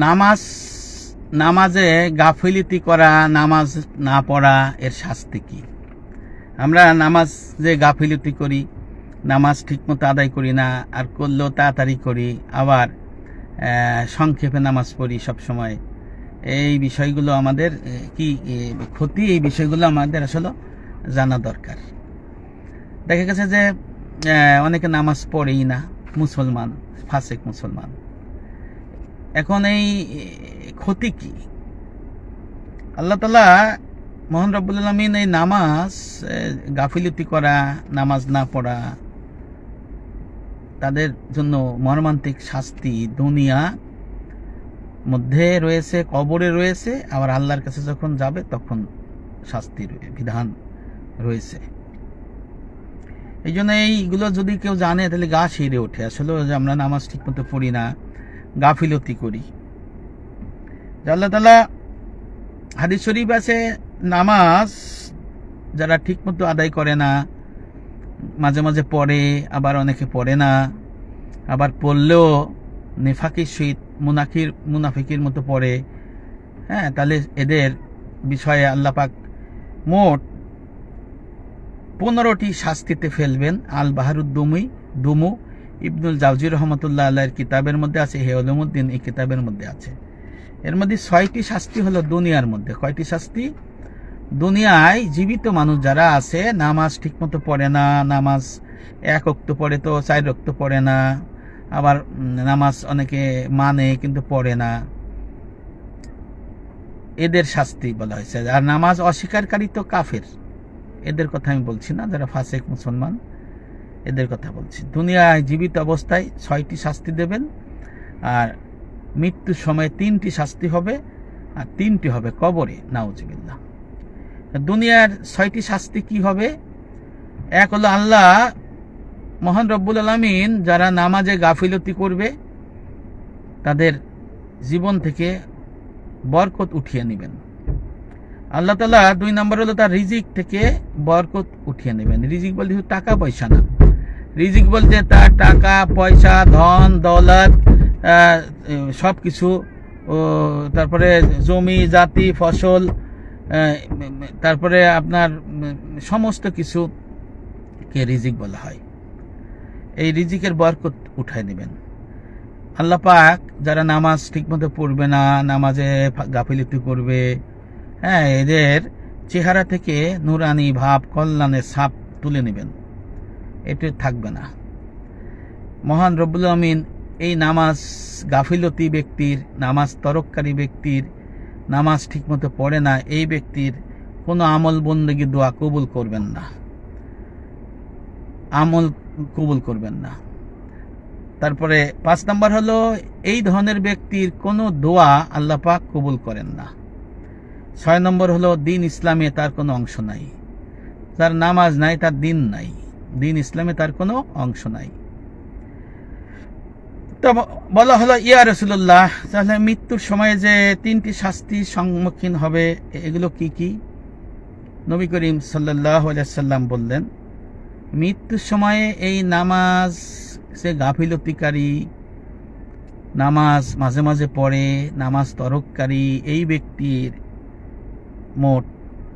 নামাজ নামাজে গাফিলতি করা, নামাজ না পড়া এর শাস্তি কি? আমরা নামাজ যে গাফিলতি করি, নামাজ ঠিকমতো আদায় করি না, আর করলেও তাড়াতাড়ি করি, আবার সংক্ষেপে নামাজ পড়ি সব সময়, এই বিষয়গুলো আমাদের কি ক্ষতি, এই বিষয়গুলো আমাদের আসলে জানা দরকার। দেখা গেছে যে অনেকে নামাজ পড়েই না, মুসলমান, ফাসেক মুসলমান। এখন এই ক্ষতি কি? আল্লাহ তাআলা মহান রব্বুল আলামিন এই নামাজ গাফিলতি করা, নামাজ না পড়া, তাদের জন্য মর্মান্তিক শাস্তি দুনিয়া মধ্যে রয়েছে, কবরে রয়েছে, আবার আল্লাহর কাছে যখন যাবে তখন শাস্তির বিধান রয়েছে। এই জন্য এইগুলো যদি কেউ জানে তাহলে গা শিরে ওঠে আসলে যে আমরা নামাজ ঠিক মতো পড়ি না, গাফিলতি করি। আল্লাহ তাআলা হাদিস শরীফ আছে, নামাজ যারা ঠিক মতো আদায় করে না, মাঝে মাঝে পড়ে, আবার অনেকে পড়ে না, আবার পড়লেও নেফাকির সহিত মুনাফিকের মতো পড়ে, হ্যাঁ, তাহলে এদের বিষয়ে আল্লাহ পাক মোট 15টি শাস্তিতে ফেলবেন। আল বাহারুদ্দুমু ইবনুল জাওজি রহমতুল্লাহ আলাইহির কিতাবের মধ্যে আছে, হে উলুমুদ্দিন এই কিতাবের মধ্যে আছে। এর মধ্যে 6টি শাস্তি হলো দুনিয়ার মধ্যে। কয়টি শাস্তি? দুনিয়ায় জীবিত মানুষ যারা আছে, নামাজ ঠিকমতো পড়ে না, নামাজ 1 ওয়াক্ত পড়ে তো 4 ওয়াক্ত পড়ে না, আবার নামাজ অনেকে মানে কিন্তু পড়ে না, এদের শাস্তি বলা হয়েছে। আর নামাজ অস্বীকারী তো কাফের, এদের কথা আমি বলছি না, যারা ফাসেক মুসলমান এদের কথা বলছি। দুনিয়ায় জীবিত অবস্থায় 6টি শাস্তি দেবেন, আর মৃত্যুর সময় 3টি শাস্তি হবে, আর 3টি হবে কবরে, নাউজুবিল্লাহ। দুনিয়ার 6টি শাস্তি কি হবে? এক হলো আল্লাহ মহান রব্বুল আলামিন যারা নামাজে গাফিলতি করবে তাদের জীবন থেকে বরকত উঠিয়ে নেবেন আল্লাহ তাআলা। 2 নম্বর হলো তার রিজিক থেকে বরকত উঠিয়ে নেবেন। রিজিক বলতে টাকা পয়সা না, রিজিক বলতে তার টাকা পয়সা, ধন দৌলত, সবকিছু, তারপরে জমি জাতি ফসল, তারপরে আপনার সমস্ত কিছুকে রিজিক বলা হয়। এই রিজিকের বরকত উঠায় নেবেন আল্লাহ পাক। যারা নামাজ ঠিকমতো পড়বে না, নামাজে গাফিলতি করবে, হ্যাঁ, এদের চেহারা থেকে নুরানি ভাব, কল্যাণের ছাপ তুলে নেবেন, এটি থাকবে না। মহান রব্বুল আমিন এই নামাজ গাফিলতি ব্যক্তির, নামাজ তরককারী ব্যক্তির, নামাজ ঠিকমতো পড়ে না এই ব্যক্তির কোনো আমল বন্দেগী দোয়া কবুল করবেন না, আমল কবুল করবেন না। তারপরে 5 নম্বর হলো এই ধরনের ব্যক্তির কোনো দোয়া আল্লাহ পাক কবুল করেন না। 6 নম্বর হলো দিন ইসলামে তার কোনো অংশ নাই। যার নামাজ নাই তার দিন নাই, দিন ইসলামে তার কোনো অংশ নাই। তো বলা হলো ইয়া রাসূলুল্লাহ, তাহলে মৃত্যুর সময় যে 3টি শাস্তির সম্মুখীন হবে এগুলো কি কি? নবী করিম সাল্লাল্লাহু আলাইহি ওয়াসাল্লাম বললেন, মৃত্যুর সময়ে এই নামাজ সে গাফিলতিকারী, নামাজ মাঝে মাঝে পড়ে, নামাজ তরককারী এই ব্যক্তির মোট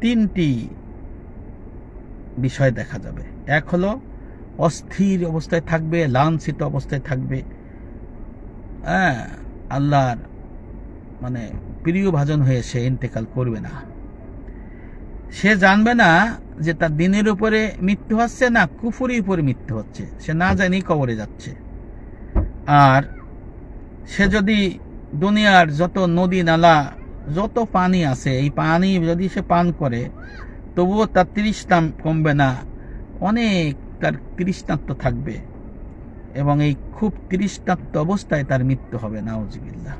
3টি বিষয় দেখা যাবে। এক হলো অস্থির অবস্থায় থাকবে, লাঞ্ছিত অবস্থায় থাকবে, হ্যাঁ, আল্লাহর মানে প্রিয় ভাজন হয়ে সে ইন্তেকাল করবে না। সে জানবে না যে তার দিনের উপরে মৃত্যু হচ্ছে না কুফরের উপরে মৃত্যু হচ্ছে, সে না জানি কবরে যাচ্ছে। আর সে যদি দুনিয়ার যত নদী নালা, যত পানি আছে, এই পানি যদি সে পান করে তবুও তার তৃষ্ণা কমবে না, অনেক তার তৃষ্ণার্ত থাকবে, এবং এই খুব তৃষ্ণার্ত অবস্থায় তার মৃত্যু হবে, নাউজুবিল্লাহ।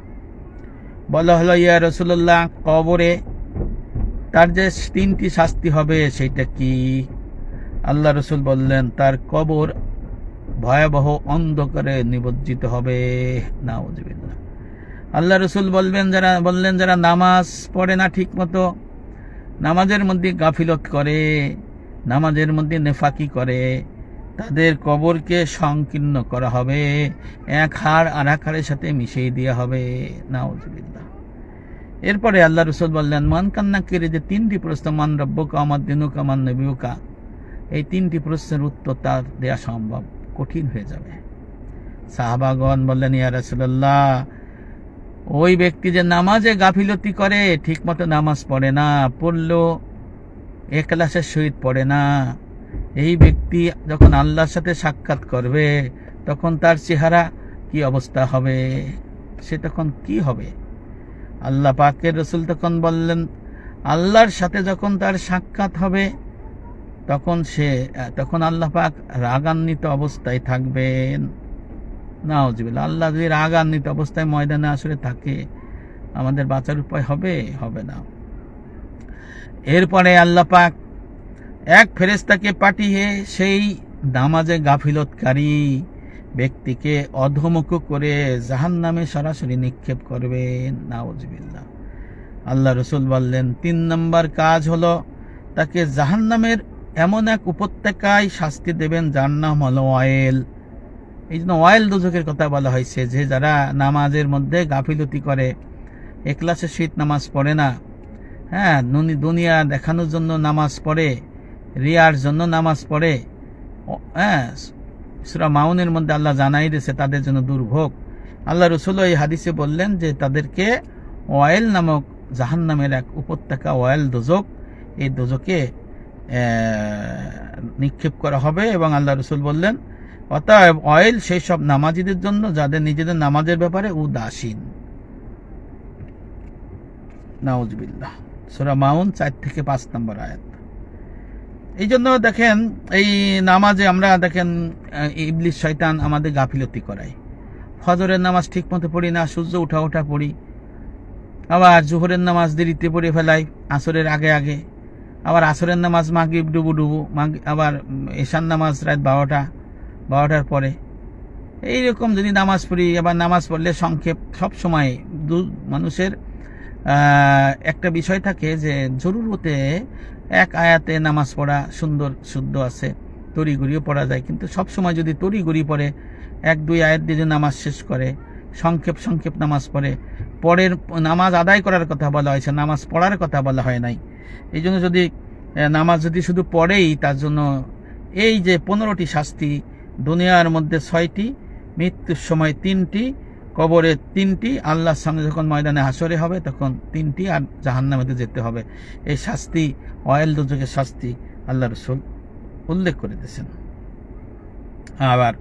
বলা হলো ইয়া রাসূলুল্লাহ, কবরে তার যে 3টি শাস্তি হবে সেটা কি? আল্লাহ রসুল বললেন তার কবর ভয়াবহ অন্ধকারে নিমজ্জিত হবে, নাউজুবিল্লাহ। আল্লাহ রসুল বললেন যারা নামাজ পড়ে না ঠিক মতো, নামাজের মধ্যে গাফিলত করে, নামাজের মধ্যে নেফাকি করে, তাদের কবরকে সংকীর্ণ করা হবে, এক হাড় আর এক হাড়ের সাথে মিশিয়ে দেওয়া হবে। নাউজুবিল্লাহ। এরপরে আল্লাহ রসুল বললেন, মান কান্নাকির যে 3টি প্রশ্ন, মান রব্বুকা আমার দিনুকা মান নবিয়ুকা, এই 3টি প্রশ্নের উত্তর তার দেয়া সম্ভব কঠিন হয়ে যাবে। সাহাবাগণ বললেন, ইয়া রাসূলুল্লাহ, ওই ব্যক্তি যে নামাজে গাফিলতি করে, ঠিক মতো নামাজ পড়ে না, পড়লেও ইখলাসের সহিত পড়ে না, এই ব্যক্তি যখন আল্লাহর সাথে সাক্ষাৎ করবে তখন তার চেহারা কি অবস্থা হবে, সে তখন কি হবে? আল্লাহ পাকের রসুল তখন বললেন, আল্লাহর সাথে যখন তার সাক্ষাৎ হবে তখন আল্লাহ পাক রাগান্বিত অবস্থায় থাকবেন। নাউজুবিল্লাহ। আল্লাহ যদি রাগান্বিত অবস্থায় ময়দানে আসরে থাকে, আমাদের বাঁচার উপায় হবে? হবে না। এরপরে আল্লাহ পাক এক ফেরেশতাকে পাঠিয়ে সেই নামাজে গাফিলতকারী ব্যক্তিকে অধমুখ করে জাহান্নামে সরাসরি নিক্ষেপ করবেন। নাউজুবিল্লাহ। আল্লাহ রসুল বললেন, 3 নম্বর কাজ হলো তাকে জাহান্নামের এমন এক উপত্যকায় শাস্তি দেবেন যার নাম হলো ওয়াইল। এই জন্য ওয়াইল দোজখের কথা বলা হয়েছে, যে যারা নামাজের মধ্যে গাফিলতি করে, ইখলাসের সহিত নামাজ পড়ে না, হ্যাঁ, দুনিয়া দেখানোর জন্য নামাজ পড়ে, রিয়ার জন্য নামাজ পড়ে, হ্যাঁ, সূরা মাউনের মধ্যে আল্লাহ জানাই দিয়েছে তাদের জন্য দুর্ভোগ। আল্লাহ রসুল এই হাদিসে বললেন যে তাদেরকে ওয়াইল নামক জাহান্নামের এক উপত্যকা, ওয়াইল দোজক, এই দোজকে নিক্ষেপ করা হবে। এবং আল্লাহ রসুল বললেন, অতএব ওয়াইল সেই সব নামাজীদের জন্য যাদের নিজেদের নামাজের ব্যাপারে উদাসীন। নাউজুবিল্লাহ। সূরা মাউন 4 থেকে 5 নম্বর আয়াত। এই জন্য দেখেন, এই নামাজে আমরা দেখেন ইবলিস শয়তান আমাদের গাফিলতি করায়। ফজরের নামাজ ঠিক মতো পড়ি না, সূর্য ওঠা পড়ি, আবার জোহরের নামাজ দেরিতে পড়ে ফেলাই, আসরের আগে আগে, আবার আসরের নামাজ মাগরিব ডুবু, আবার এশার নামাজ রাত 12টার পরে। এইরকম যদি নামাজ পড়ি, আবার নামাজ পড়লে সংক্ষেপ, সব সময় মানুষের একটা বিষয় থাকে যে জরুরতে এক আয়াতে নামাজ পড়া সুন্দর শুদ্ধ আছে, তড়িঘড়িও পড়া যায়, কিন্তু সব সময় যদি তড়িঘড়ি পড়ে 1-2 আয়াত দিয়ে নামাজ শেষ করে, সংক্ষেপ নামাজ পড়ে, পরের নামাজ আদায় করার কথা বলা হয়েছে, নামাজ পড়ার কথা বলা হয় নাই। এই জন্য যদি নামাজ যদি শুধু পড়েই, তার জন্য এই যে 15টি শাস্তি, দুনিয়ার মধ্যে 6টি, মৃত্যুর সময় 3টি, কবরে 3টি, আল্লাহর সঙ্গে যখন ময়দানে হাসরে হবে তখন 3টি, আর জাহান্নামে যেতে হবে। এই শাস্তি, ওয়াইল দোজখের শাস্তি আল্লাহ রাসূল উল্লেখ করে দিয়েছেন। আবার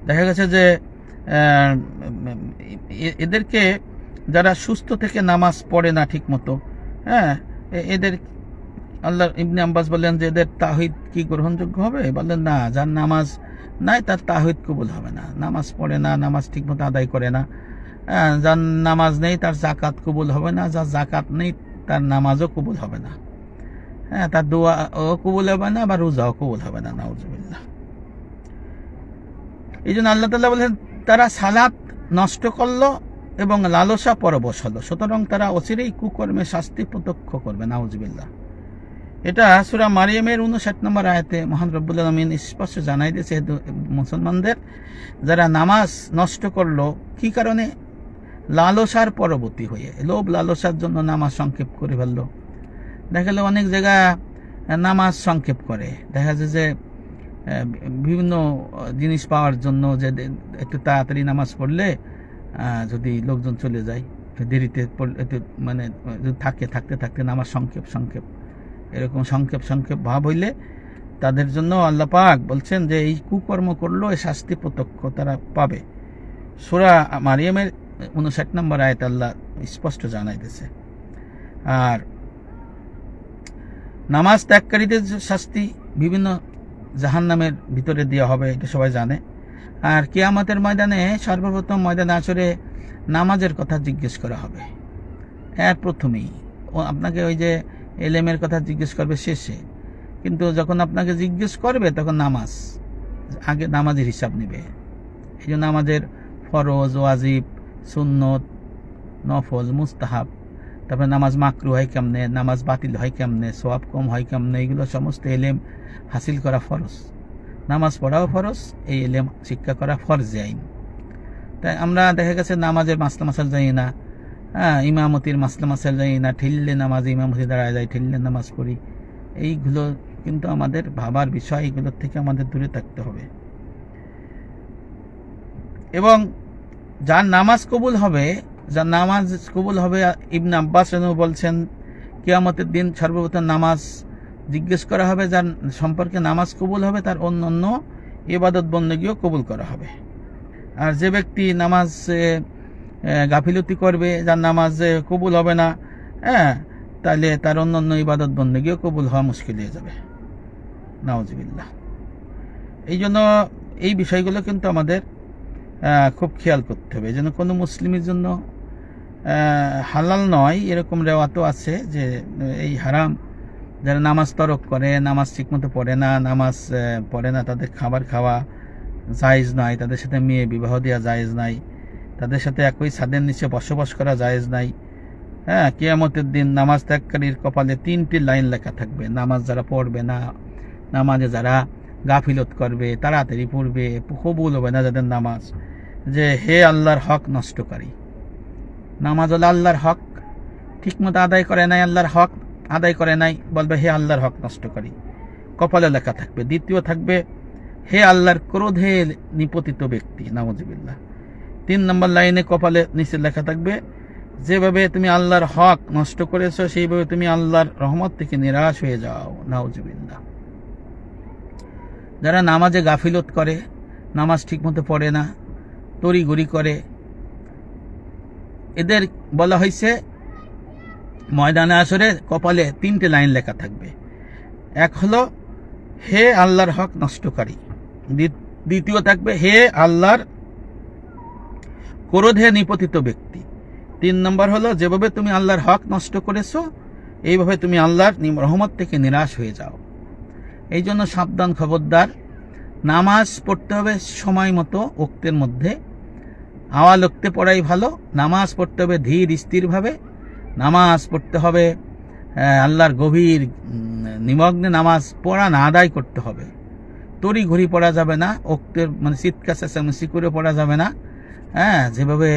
দেখা গেছে যে এদেরকে যারা সুস্থ থেকে নামাজ পড়ে না ঠিক মতো, হ্যাঁ, এদের আল্লাহ ইবনে আব্বাস বললেন যে এদের তাওহীদ কি গ্রহণযোগ্য হবে? বললেন না, যার নামাজ নাই তার তাওহীদ কবুল হবে না। নামাজ পড়ে না, নামাজ ঠিক মতো আদায় করে না, যার নামাজ নেই তার যাকাত কবুল হবে না, যার যাকাত নেই তার নামাজও কবুল হবে না, হ্যাঁ, তার দোয়াও কবুল হবে না, বা রোজাও কবুল হবে না। নাউজুবিল্লাহ। এই জন্য আল্লাহ তাআলা বলেন, তারা সালাত নষ্ট করলো এবং লালসা পরবশ হলো, সুতরাং তারা অচিরেই কুকর্মে শাস্তি প্রত্যক্ষ করবে। নাউজুবিল্লাহ। এটা সূরা মারিয়ামের 59 নম্বর আয়াতে মহান রব্বুল আলামিন স্পষ্ট জানাই দিয়েছে মুসলমানদের যারা নামাজ নষ্ট করলো কি কারণে? লালসার পরবর্তী হয়ে, লোভ লালসার জন্য নামাজ সংক্ষেপ করে ফেললো। দেখা গেল অনেক জায়গায় নামাজ সংক্ষেপ করে, দেখা যায় যে বিভিন্ন জিনিস পাওয়ার জন্য, যে একটু তাড়াতাড়ি নামাজ পড়লে যদি লোকজন চলে যায়, দেরিতে একটু মানে থাকতে নামাজ সংক্ষেপ, এরকম সংক্ষেপ ভাব হইলে তাদের জন্য আল্লাহ পাক বলছেন যে এই কুকর্ম করলো এই শাস্তি প্রত্যক্ষ তারা পাবে। সূরা মারিয়ামের 59 নম্বর আয়াত আল্লাহ স্পষ্ট জানাই দিয়েছে। আর নামাজ ত্যাগকারীদের শাস্তি বিভিন্ন জাহান্নামের ভিতরে দেওয়া হবে, এটা সবাই জানে। আর কিয়ামতের ময়দানে সর্বপ্রথম ময়দানে আসরে নামাজের কথা জিজ্ঞেস করা হবে। এর প্রথমেই আপনাকে ওই যে এলেমের কথা জিজ্ঞেস করবে শেষে, কিন্তু যখন আপনাকে জিজ্ঞেস করবে তখন আগে নামাজের হিসাব নেবে। এই জন্য আমাদের ফরজ, ওয়াজিব, সুন্নত, নফল, মুস্তাহাব, তারপরে নামাজ মাকরু হয় কেমনে, নামাজ বাতিল হয় কেমনে, সওয়াব কম হয় কেমনে, এগুলো সমস্ত এলেম হাসিল করা ফরজ। নামাজ পড়াও ফরজ, এই এলেম শিক্ষা করা ফরজে আইন। তাই আমরা দেখা গেছে নামাজের মাসলা মাসাল যাই না, ইমামতির মাসলা মাসাল যাই না, ঠেললে নামাজে ইমামতি দাঁড়ায় যায়, ঠেললে নামাজ পড়ি, এইগুলো কিন্তু আমাদের ভাবার বিষয়, এগুলোর থেকে আমাদের দূরে থাকতে হবে। এবং যার নামাজ কবুল হবে, ইবনে আব্বাস বলছেন কিয়ামতের দিন সর্বপ্রথম নামাজ জিজ্ঞেস করা হবে, যার সম্পর্কে নামাজ কবুল হবে তার অন্যান্য ইবাদত বন্দেগীও কবুল করা হবে। আর যে ব্যক্তি নামাজ গাফিলতি করবে, যার নামাজ কবুল হবে না, তাহলে তার অন্যান্য ইবাদত বন্দেগীও কবুল হওয়া মুশকিল হয়ে যাবে, নাউজুবিল্লাহ। এই জন্য এই বিষয়গুলো কিন্তু আমাদের খুব খেয়াল করতে হবে, যেন কোনো মুসলিমের জন্য হালাল নয় এরকম রেওয়াতও আছে যে এই হারাম, যারা নামাজ তরক করে, নামাজ ঠিকমতো পড়ে না, তাদের খাবার খাওয়া জায়েজ নয়, তাদের সাথে মেয়ে বিবাহ দেওয়া জায়েজ নাই, তাদের সাথে একই ছাদের নিচে বসবাস করা জায়েজ নাই। কিয়ামতের দিন নামাজ ত্যাগকারীর কপালে 3টি লাইন লেখা থাকবে। নামাজ যারা পড়বে না, নামাজে যারা গাফিলত করবে, তাড়াতাড়ি পড়বে, কবুল হবে না যাদের নামাজ, যে হে আল্লাহর হক নষ্টকারী। নামাজ হলো আল্লাহর হক, ঠিকমতো আদায় করে নাই, আল্লাহর হক আদায় করে নাই, বলবে হে আল্লাহর হক নষ্টকারী, কপালে লেখা থাকবে। দ্বিতীয় থাকবে হে আল্লাহর ক্রোধে নিপতিত ব্যক্তি, নাউজুবিল্লাহ। 3 নম্বর লাইনে কপালে নিচে লেখা থাকবে যেভাবে তুমি আল্লাহর হক নষ্ট করেছো সেইভাবে তুমি আল্লাহর রহমত থেকে নিরাশ হয়ে যাও, নাউজুবিল্লাহ। যারা নামাজে গাফিলত করে, নামাজ ঠিকমতো পড়ে না, তড়িঘড়ি করে, এদের বলা হয়েছে ময়দানে আসরে কপালে 3টে লাইন লেখা থাকবে। এক হলো হে আল্লাহর হক নষ্টকারী, দ্বিতীয় থাকবে হে আল্লাহর ক্রোধে নিপতিত ব্যক্তি, 3 নম্বর হলো যেভাবে তুমি আল্লাহর হক নষ্ট করেছো এইভাবে তুমি আল্লাহর রহমত থেকে নিরাশ হয়ে যাও। এই জন্য সাবধান, খবরদার, নামাজ পড়তে হবে সময় মতো, ওক্তের মধ্যে। আওয়াল ওক্তে পড়াই ভালো। নামাজ পড়তে হবে ধীর স্থিরভাবে, নামাজ পড়তে হবে আল্লাহর গভীর নিমগ্নে, নামাজ পড়া না আদায় করতে হবে। তড়ি ঘড়ি পড়া যাবে না, ওক্তের মানে চিৎকার চেঁচামেচি করে পড়া যাবে না, যেভাবে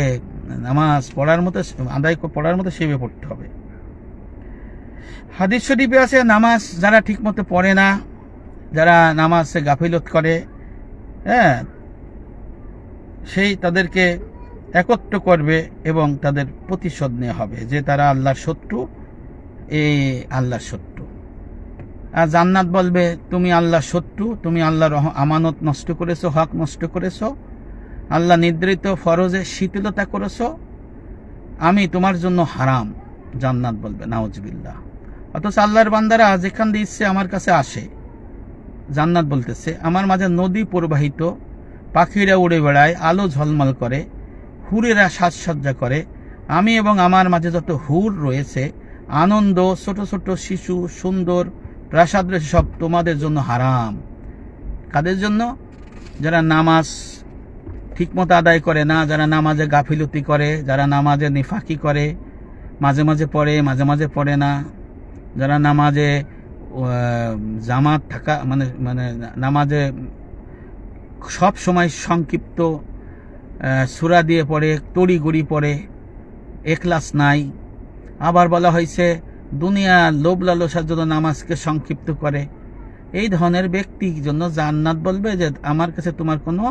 নামাজ পড়ার মতো পড়ার মতো সেভাবে পড়তে হবে। হাদিস শরীফে আছে নামাজ যারা ঠিক মতো পড়ে না, যারা নামাজে গাফিলত করে, সেই তাদেরকে একত্র করবে এবং তাদের প্রতিশোধ নেওয়া হবে, যে তারা আল্লাহর শত্রু, এই আল্লাহর শত্রু। আর জান্নাত বলবে তুমি আল্লাহর শত্রু, তুমি আল্লাহর আমানত নষ্ট করেছো, হক নষ্ট করেছো, আল্লাহ নির্ধারিত ফরজে শিথিলতা করেছো, আমি তোমার জন্য হারাম, জান্নাত বলবে, নাউজুবিল্লাহ। অথচ আল্লাহর বান্দারা যেখান দিয়ে ইচ্ছে আমার কাছে আসে, জান্নাত বলতেছে আমার মাঝে নদী প্রবাহিত, পাখিরা উড়ে বেড়ায়, আলো ঝলমল করে, হুরেরা সাজসজ্জা করে, আমি এবং আমার মাঝে যত হুর রয়েছে, আনন্দ, ছোট ছোট শিশু, সুন্দর প্রাসাদ রয়েছে, সব তোমাদের জন্য হারাম। কাদের জন্য? যারা নামাজ ঠিকমতো আদায় করে না, যারা নামাজে গাফিলতি করে, যারা নামাজে নিফাকি করে, মাঝে মাঝে পড়ে মাঝে মাঝে পড়ে না, যারা নামাজে জামাত থাকা মানে নামাজে সব সময় সংক্ষিপ্ত সূরা দিয়ে পড়ে, তড়িঘড়ি পড়ে, এখলাস নাই। আবার বলা হয়েছে দুনিয়া লোভ লালসার জন্য নামাজকে সংক্ষিপ্ত করে। এই ধরনের ব্যক্তির জন্য জান্নাত বলবে যে আমার কাছে তোমার কোনো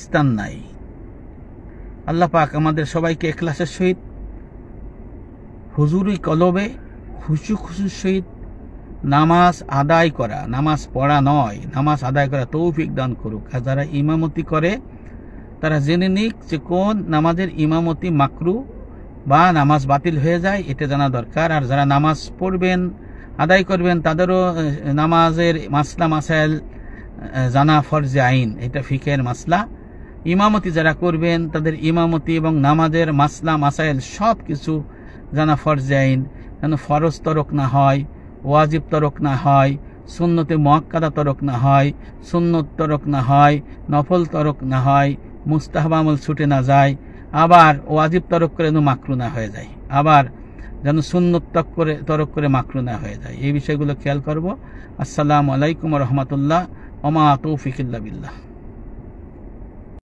স্থান নাই। আল্লাহ পাক আমাদের সবাইকে এখলাসের সহিত, হুজুরি কলবে, খুশু খুশুর সহিত নামাজ আদায় করা, নামাজ পড়া নয়, নামাজ আদায় করা তৌফিক দান করুক। আর যারা ইমামতি করে তারা জেনে নিক যে কোন নামাজের ইমামতি মাকরু বা নামাজ বাতিল হয়ে যায়, এটা জানা দরকার। আর যারা নামাজ পড়বেন, আদায় করবেন, তাদেরও নামাজের মাসলা মাসাইল জানা ফরজে আইন, এটা ফিকের মাসলা। ইমামতি যারা করবেন তাদের ইমামতি এবং নামাজের মাসলা মাসাইল সব কিছু জানা ফরজে আইন, যেন ফরজ তরক না হয়, ওয়াজিব তরক না হয়, সুন্নতে মুআক্কাদা তরক না হয়, সুন্নত তরক না হয়, নফল তরক না হয়, মুস্তাহাব আমল ছুটে না যায়, আবার ওয়াজিব তরক করে যেন মাকরু না হয়ে যায়, আবার যেন সুন্নত তরক করে মাকরু না হয়ে যায়। এই বিষয়গুলো খেয়াল করব। আসসালামু আলাইকুম ওয়া রাহমাতুল্লাহ। ওমা তৌফিক ইল্লা বিল্লাহ।